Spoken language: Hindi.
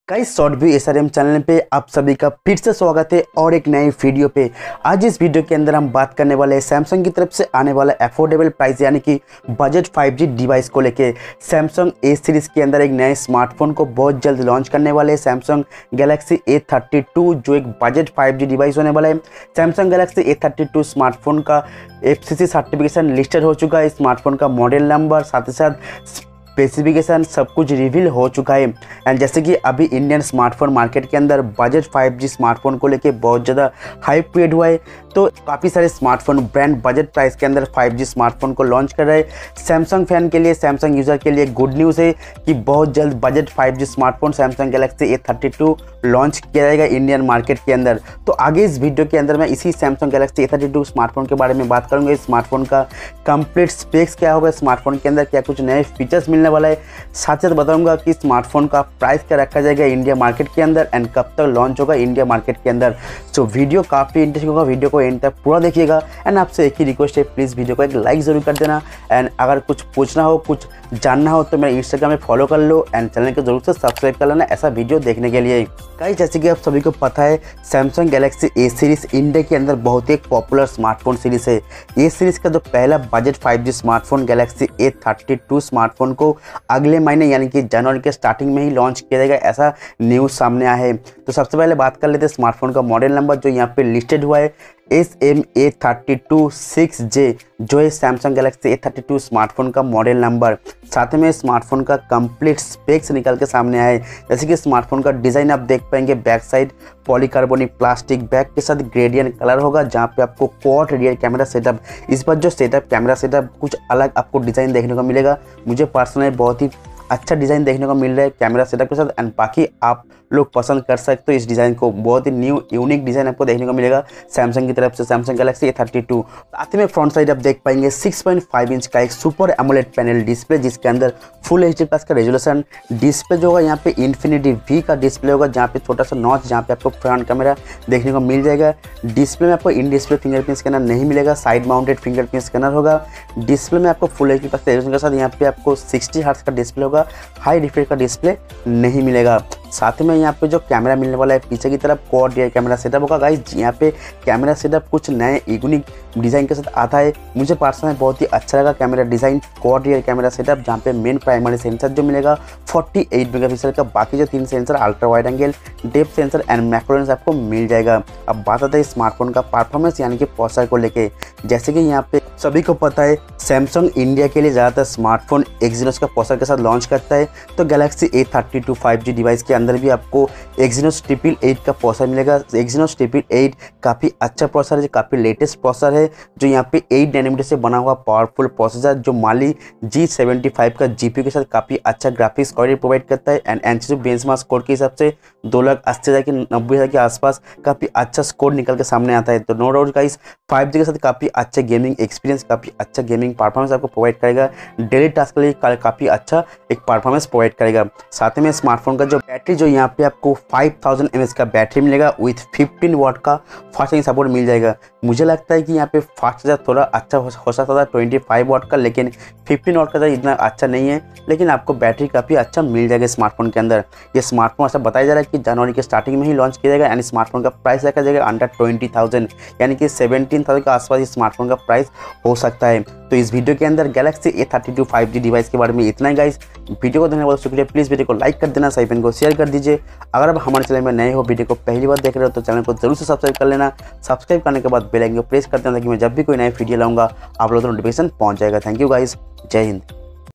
Guys short view SRM channel पे आप सभी का फिर से स्वागत है और एक नई वीडियो पे। आज इस वीडियो के अंदर हम बात करने वाले हैं सैमसंग की तरफ से आने वाला अफोर्डेबल प्राइस यानी कि बजट 5G डिवाइस को लेके। सैमसंग ए सीरीज़ के अंदर एक नए स्मार्टफोन को बहुत जल्द लॉन्च करने वाले हैं, सैमसंग गैलेक्सी A32, जो एक बजट 5G डिवाइस होने वाला है। सैमसंग गैलेक्सी A32 स्मार्टफोन का FCC सर्टिफिकेशन लिस्टेड हो चुका है, स्मार्टफोन का मॉडल नंबर साथ ही साथ स्पेसिफिकेशन सब कुछ रिवील हो चुका है। एंड जैसे कि अभी इंडियन स्मार्टफोन मार्केट के अंदर बजट 5G स्मार्टफोन को लेके बहुत ज़्यादा हाइप क्रिएट हुआ है, तो काफ़ी सारे स्मार्टफोन ब्रांड बजट प्राइस के अंदर 5G स्मार्टफोन को लॉन्च कर रहे हैं। सैमसंग फैन के लिए, सैमसंग यूज़र के लिए गुड न्यूज़ है कि बहुत जल्द budget 5G smartphone Samsung Galaxy A32 launch किया जाएगा इंडियन मार्केट के अंदर। तो आगे इस वीडियो के अंदर मैं इसी सैमसंग गैलेक्सी A32 स्मार्टफोन के बारे में बात करूँगा। इस स्मार्टफोन का कंप्लीट स्पेक्स क्या होगा, स्मार्टफोन के अंदर क्या कुछ नए फीचर्स मिलने वाला है, साथ साथ बताऊंगा कि स्मार्टफोन का प्राइस क्या रखा जाएगा इंडिया मार्केट के अंदर एंड कब तक लॉन्च होगा इंडिया मार्केट के अंदर। सो वीडियो काफ़ी इंटरेस्टिंग होगा, वीडियो को एंड तक पूरा देखिएगा। एंड आपसे एक ही रिक्वेस्ट है, प्लीज़ वीडियो को एक लाइक ज़रूर कर देना। एंड अगर कुछ पूछना हो, कुछ जानना हो तो मेरे इंस्टाग्राम में फॉलो कर लो एंड चैनल को जरूर से सब्सक्राइब कर लेना ऐसा वीडियो देखने के लिए। गाइस जैसे कि आप सभी को पता है, Samsung Galaxy A series India के अंदर बहुत ही पॉपुलर स्मार्टफोन सीरीज़ है। ए सीरीज़ का जो पहला budget 5G smartphone Galaxy A32 smartphone को अगले महीने यानी कि जनवरी के स्टार्टिंग में ही लॉन्च किया जाएगा, ऐसा न्यूज़ सामने आया है। तो सबसे पहले बात कर लेते हैं स्मार्टफोन का मॉडल नंबर जो यहाँ पे लिस्टेड हुआ है SMA32 6J, जो है सैमसंग गैलेक्सी A32 स्मार्टफोन का मॉडल नंबर। साथ में स्मार्टफोन का कंप्लीट स्पेक्स निकल के सामने आए। जैसे कि स्मार्टफोन का डिज़ाइन आप देख पाएंगे, बैक साइड पॉलीकार्बोनिक प्लास्टिक बैक के साथ ग्रेडियंट कलर होगा, जहाँ पे आपको क्वाड रियर कैमरा सेटअप, इस बार जो कैमरा सेटअप कुछ अलग आपको डिज़ाइन देखने को मिलेगा। मुझे पर्सनली बहुत ही अच्छा डिज़ाइन देखने को मिल रहा है कैमरा सेटअप के साथ। एंड बाकी आप लोग पसंद कर सकते हो इस डिज़ाइन को, बहुत ही न्यू यूनिक डिज़ाइन आपको देखने को मिलेगा सैमसंग की तरफ से, सैमसंग गैलेक्सी A32। साथ में फ्रंट साइड आप देख पाएंगे 6.5 इंच का एक सुपर एमोलेड पैनल डिस्प्ले, जिसके अंदर फुल HD+ का रेजोल्यूशन डिस्प्ले जो होगा, यहाँ पे इन्फिनिटी V का डिस्प्ले होगा, जहाँ पे छोटा सा नॉच, जहाँ पे आपको फ्रंट कैमरा देखने को मिल जाएगा। डिस्प्ले में आपको इन डिस्प्ले फिंगरप्रिंट स्कैनर नहीं मिलेगा, साइड माउंटेड फिंगरप्रिंट स्कैनर होगा। डिस्प्ले में आपको फुल HD+ रेजोल्यूशन के साथ यहाँ पे आपको 60 हर्ट्ज का डिस्प्ले होगा, हाई रिफ्रेश का डिस्प्ले नहीं मिलेगा। साथ में यहाँ पे जो कैमरा मिलने वाला है पीछे की तरफ क्वाड रियर कैमरा सेटअप होगा। गाइस यहाँ पे कैमरा सेटअप कुछ नए यूनिक डिज़ाइन के साथ आता है, मुझे पर्सनली बहुत ही अच्छा लगा camera design, quad rear camera setup, जहाँ पे मेन प्राइमरी सेंसर जो मिलेगा 48 मेगापिक्सल का, बाकी जो 3 sensor ultra wide angle, depth sensor and macro lens आपको मिल जाएगा। अब बात आता है स्मार्टफोन का परफॉर्मेंस यानी कि प्रोसेसर को लेके। जैसे कि यहाँ पे सभी को पता है सैमसंग इंडिया के लिए ज़्यादातर स्मार्टफोन एक्जीनोस का प्रोसेसर के साथ लॉन्च करता है, तो गैलेक्सी A32 5G डिवाइस के अंदर भी आपको Exynos 888 का प्रोसेसर मिलेगा। Exynos 888 काफ़ी अच्छा प्रोसेसर है, काफ़ी लेटेस्ट प्रोसेसर है, जो यहाँ पे 8 नैनोमीटर से बना हुआ पावरफुल प्रोसेसर, जो माली G75 का GPU के साथ काफ़ी अच्छा ग्राफिक्स क्वालिटी प्रोवाइड करता है। एंड एनसीसी बेंचमार्क स्कोर के हिसाब से 2,80,000 की 90,000 के आसपास काफ़ी अच्छा स्कोर निकल के सामने आता है। तो नो डाउट गाइस 5G के साथ काफ़ी अच्छा गेमिंग एक्सपीरियंस, काफ़ी अच्छा गेमिंग परफॉर्मेंस आपको प्रोवाइड करेगा, डेली टास्क के लिए काफ़ी अच्छा एक परफॉर्मेंस प्रोवाइड करेगा। साथ में स्मार्टफोन का जो बैटरी, जो यहाँ पे आपको 5000 mAh का बैटरी मिलेगा विथ 15 वाट का फास्ट चार्जिंग सपोर्ट मिल जाएगा। मुझे लगता है कि यहाँ पे फास्ट चार्जर थोड़ा अच्छा हो सकता था 25 वाट का, लेकिन 15 वाट का चार्जर इतना अच्छा नहीं है, लेकिन आपको बैटरी काफ़ी अच्छा मिल जाएगा स्मार्टफोन के अंदर। ये स्मार्टफोन ऐसा बताया जा रहा है कि जनवरी के स्टार्टिंग में ही लॉन्च किया जाएगा। एंड स्मार्टफोन का प्राइस रखा जाएगा अंडर 20,000 यानी कि 17,000 के आसपास इस स्मार्टफोन का प्राइस हो सकता है। तो इस वीडियो के अंदर गैलेक्सी A32 5G डिवाइस के बारे में इतना ही गाइस। वीडियो को देखने के बाद शुक्रिया, प्लीज़ वीडियो को लाइक कर देना, सही पेन को शेयर कर दीजिए। अगर आप हमारे चैनल में नए हो, वीडियो को पहली बार देख रहे हो तो चैनल को जरूर से सब्सक्राइब कर लेना। सब्सक्राइब करने के बाद बेल आइकन को प्रेस कर देना ताकि मैं जब भी कोई नई वीडियो लाऊंगा आप लोगों को नोटिफिकेशन पहुंच जाएगा। थैंक यू गाइस, जय हिंद।